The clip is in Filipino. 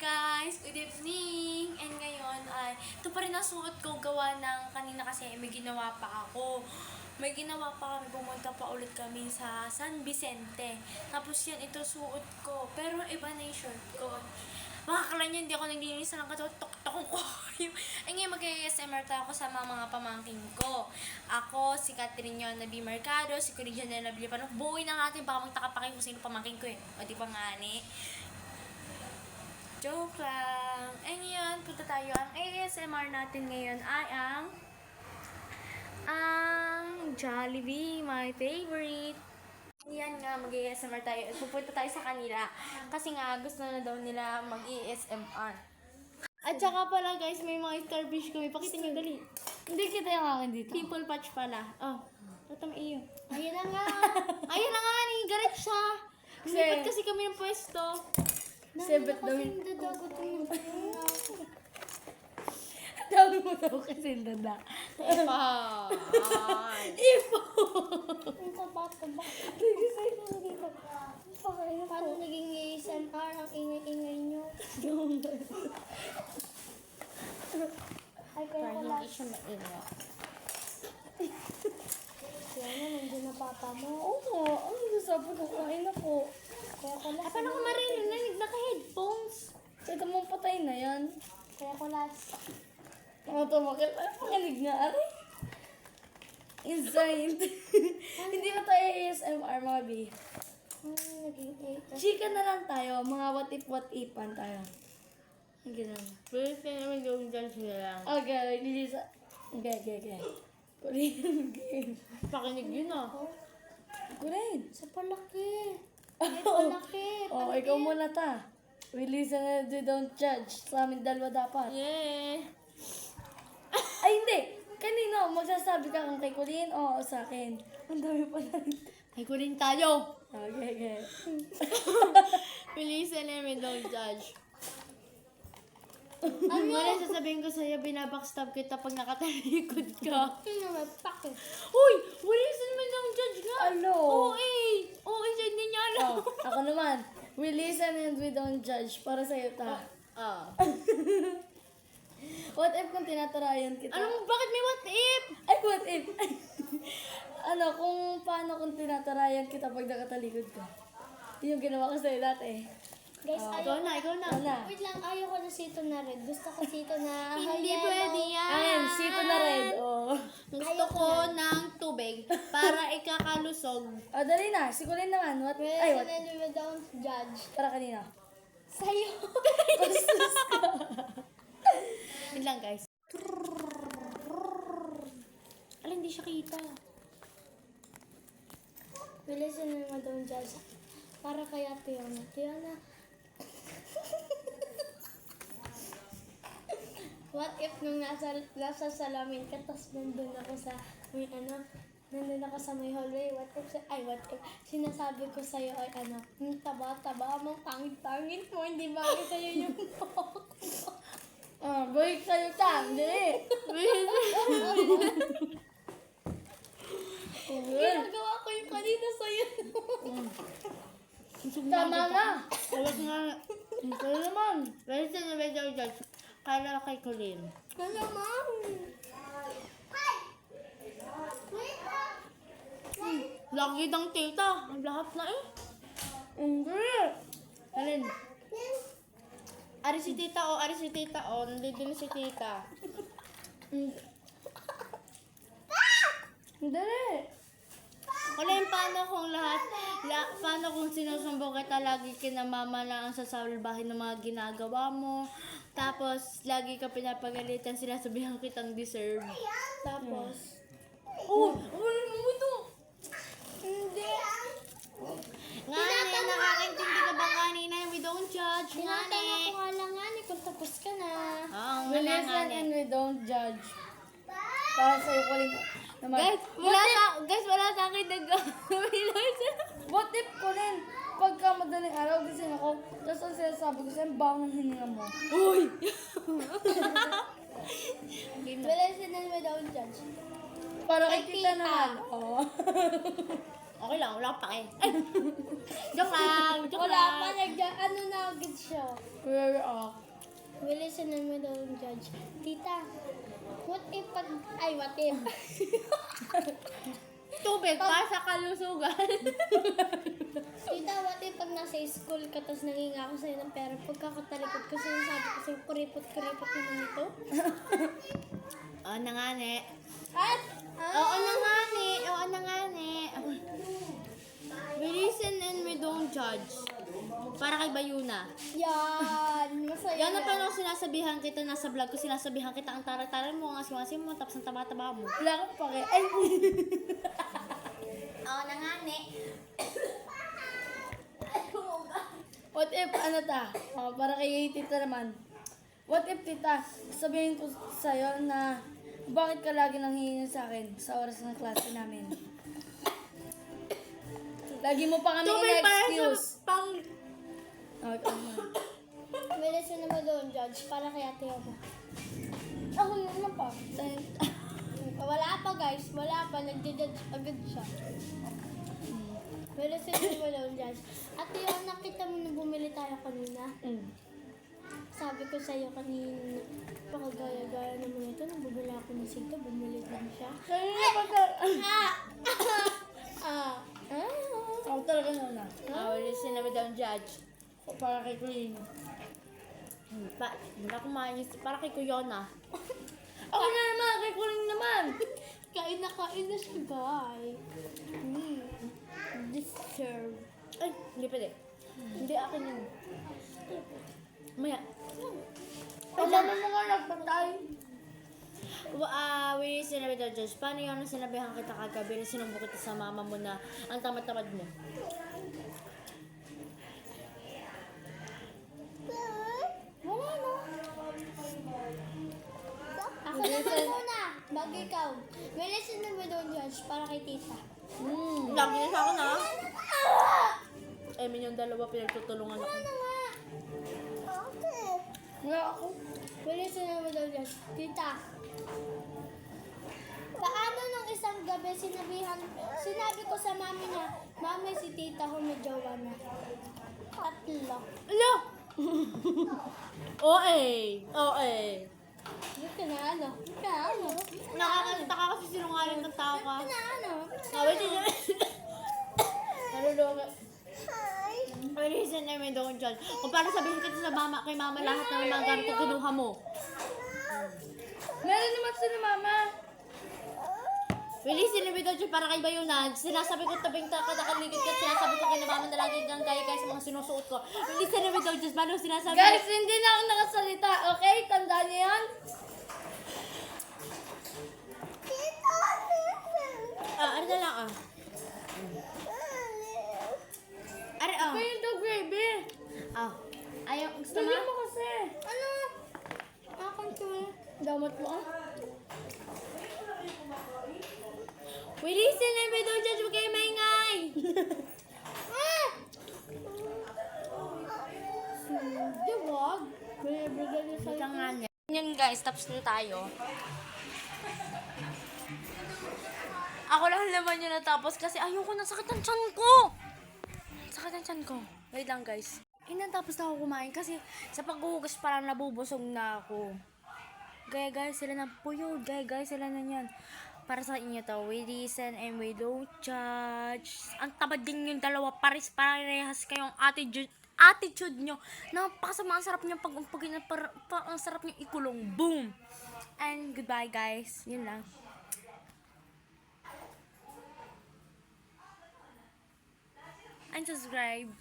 guys! Good evening! And ngayon ay, ito pa rin ang suot ko gawa ng kanina kasi may ginawa pa ako. May ginawa pa kami, pumunta pa ulit kami sa San Vicente. Tapos yan, ito suot ko. Pero iba na yung shirt ko. Makakala nyo, hindi ako naglilinis ng katawan. Tok-tokong ko. Ay ngayon, mag-ASMR tayo ako sa mga pamangkin ko. Ako, si Catherine Yona B. Mercado, si Kuya Janela Bilipanok. Buuin na natin, baka magtaka pa kayo kung sino pamangkin ko eh. O di pa nga ni. Joke lang. Ay ngayon, punta tayo. Ang ASMR natin ngayon ay ang Jollibee, my favorite. Yan nga, mag-ASMR tayo. Pupunta tayo sa kanila. Kasi nga, gusto na daw nila mag-ASMR. At saka pala guys, may mga starfish kami. Pakita nyo, dali. Hindi kita yung akin dito. Pimple patch pala. Oh, ito may iyo. Ayun na nga. Ayun na nga, galit siya. Lumipat kasi kami ng pwesto. Sebet daw yun. Dami mo daw kasi dada. Ipo! Paano naging ASMR ang ingay-ingay nyo? Ay, kaya ko lang. Kaya na, nandiyan na papa mo. Oo, ano sabi ko? Kain ako. Kaya ko lang. Paano ko marinig? Naka-headphones. Ito mong patay na yan. Kaya ko last. Ano to, makinig nga, aray. Inside. Hindi ba tayo ASMR, mga B? Naging 8. Chika na lang tayo, mga what ifan tayo. Ang gano'n. Pwede ka naman gawin dyan sila lang. Okay, Lisa. Okay. Korean game. Pakinig yun ah. Korean. Sa palaki. Ay, palaki. Oh, ikaw muna ta. We listen and we don't judge. Sa amin dalawa dapat. Yeah. Ay, hindi. Kanino? Magsasabi ka kung kay Colleen o sa akin? Ang dami pa na rin. Ay ko rin tayo. Okay. Please and we don't judge. Ano? Wala sasabihin ko sa'yo, binabackstab kita pag nakatalikod ka. Ano naman, pakit. Uy! Wala naman don't judge nga. Ano? Oo siya hindi niya alam. Oh, ako naman. We listen and we don't judge. Para sa'yo ta. What if kung tinatarayan kita? Bakit may what if? Ay, what if? Kung paano kung tinatarayan kita pag nakatalikod ka? Yung ginawa ko sa'yo dati. Guys, Ikaw na. Wala. Wait lang, ayaw ko na sito na red. Gusto ko sito na Hindi yellow. pwede yan. Ayan, sito na red. Oh. Gusto ko ng tubig para ikakalusog. Dali na. Si Colleen naman. What? Ay, what? And we don't judge. Para kanina. Sa'yo. Yun lang guys. Hindi siya kita. We listen and we don't judge. Para kaya Tiana. What if nung nasa salamin ka, tapos nandun ako sa may hallway, what if sinasabi ko sa'yo ay taba-taba mo, pangit-pangit mo, hindi bagay sa'yo yung Boy, kayo ta. Dali. ginagawa ko yung kanina sa'yo. Tama na. Huwag nga. Ikaw naman. Pwede sa na don't judge. Kala kay Colleen. Naman. Lagi ng tita. Ang lahat na eh. Hindi. Alin? Ari si tita o. Nandito na si tita. Dali. Colleen, paano kung sinusumbong kita lagi kinamama lang ang sasalbahin ng mga ginagawa mo. Tapos, lagi ka pinapagalitan, sinasabihan kitang deserve. Tapos, Wala mo ito. Hindi. ngani, nakakaintindi ka ba kanina? We don't judge. Tinatanong Ngani. ko nga lang kung tapos ka na. Oo, We listen and we don't judge. Para sa'yo ko rin naman. Wala sa akin nag-realize. What if ko rin, pagka madaling araw, gising ako, tapos ang sinasabi ko sa'yo, bang ng hininga mo. Uy! We listen and we don't judge. Para Kay kay tita tita. naman. Oh. Okay lang, wala akong pake. Joke lang, joke Wala lang. pa ano na agad siya. Will listen and we don't judge. Tita, what if what if? Tubig pa sa kalusugan. Tita, what if pag nasa school ka tapos nanginga ako sa'yo ng pera, pagkakatalikod ko sinasabi ko sa'yo, kuripot-kuripot naman ito? Oo na nga, ne. At? Oo na nga, ne. Oo na nga, ne. We listen and we don't judge. Para kay Bayuna. Yan! Masaya Yan na paano sinasabihan kita, nasa vlog ko, sinasabihan kita ang taray-taray mo, ang aswang mo, tapos ang taba-taba mo. Wala akong pake. Ay! Oo na nga, ne. What if, para kay tita naman. What if, tita, sabihin ko sa'yo na bakit ka lagi nang hihingi sa akin sa oras ng klase namin? Lagi mo pa kami Tubig para sa in-excuse. pang... Okay. Will listen and we don't judge para kay ate ako. Ako yun naman pa. Wala pa guys, wala pa. Nagja-judge agad siya. Will listen and we don't judge. Ate, nakita mo na bumili tayo kanina? Sabi ko sa'yo kanina, pakagaya-gaya naman ito. Nang bumili ako ng sito, bumili din siya. Kanina pa ka. Ako talaga na. We listen and we don't judge. Para kay Queen. Wala akong maayos. Para kay Kuyona. Ako na naman, kay Queen naman. Kain na siya, guys. Deserve. Ay, hindi pwede. Hindi akin yun. Maya. Alam mo nga nagpatay. We listen and we don't judge. Paano yun ang sinabihan kita kagabi na sinumbok kita sa mama mo na ang tamad-tamad mo? Wala na. Ako naman muna. Bago ikaw. May listen and we don't judge para kay tita. Lagi na sa akin ha? Min yung dalawa pinagtutulungan ako. Nga ako. May listen and we don't judge. Tita. Paano nung isang gabi sinabi ko sa mami na, mami si tita ko may jowa na. Tatlo. Ala! OA! OA! Hindi ka na ano. Hindi ka na ano. Nakakataka kasi sinungaling ng tao ka. Hindi ka na ano. Wait, nalulunga. We listen and we don't judge. Kung paano sabihin kita sa mama, kay mama lahat ng mga gamit na kinuha mo. Meron naman sila mama. We listen and we don't judge para kay Bayuna. Sinasabi ko tabing nakaligid ka, sinasabi ko kay mama na lagi kang gaya sa mga sinusuot ko. We listen and we don't judge. Paano sinasabi? Guys, hindi na ako nakasalita. Okay? Tandaan niyo yan? Ano na lang Are, Kaya yung dog baby. Ayaw, gusto Dali mo? mo kasi. Ano? Akong tuloy. Damot mo ah. We listen and we don't judge. Huwag kayo maingay. Hindi, wag. Binibigyan niya sa'yo. Ika nga niya. Yan guys, tapos na tayo. Ako lang naman yun natapos kasi ayoko na, sakit ang tiyan ko. Sakit ang tiyan ko. Wait lang guys. Natapos na ako kumain kasi sa paghuhugas parang nabubusog na ako. Gaya guys, sila na puyod. Gaya guys, sila na yan. Para sa inyo to, we listen and we don't judge. Ang tabad din yung dalawa, parehas kayong attitude nyo. Napakasama, ang sarap nyo ang sarap nyo ikulong. Boom! And goodbye guys. Yun lang. And subscribe.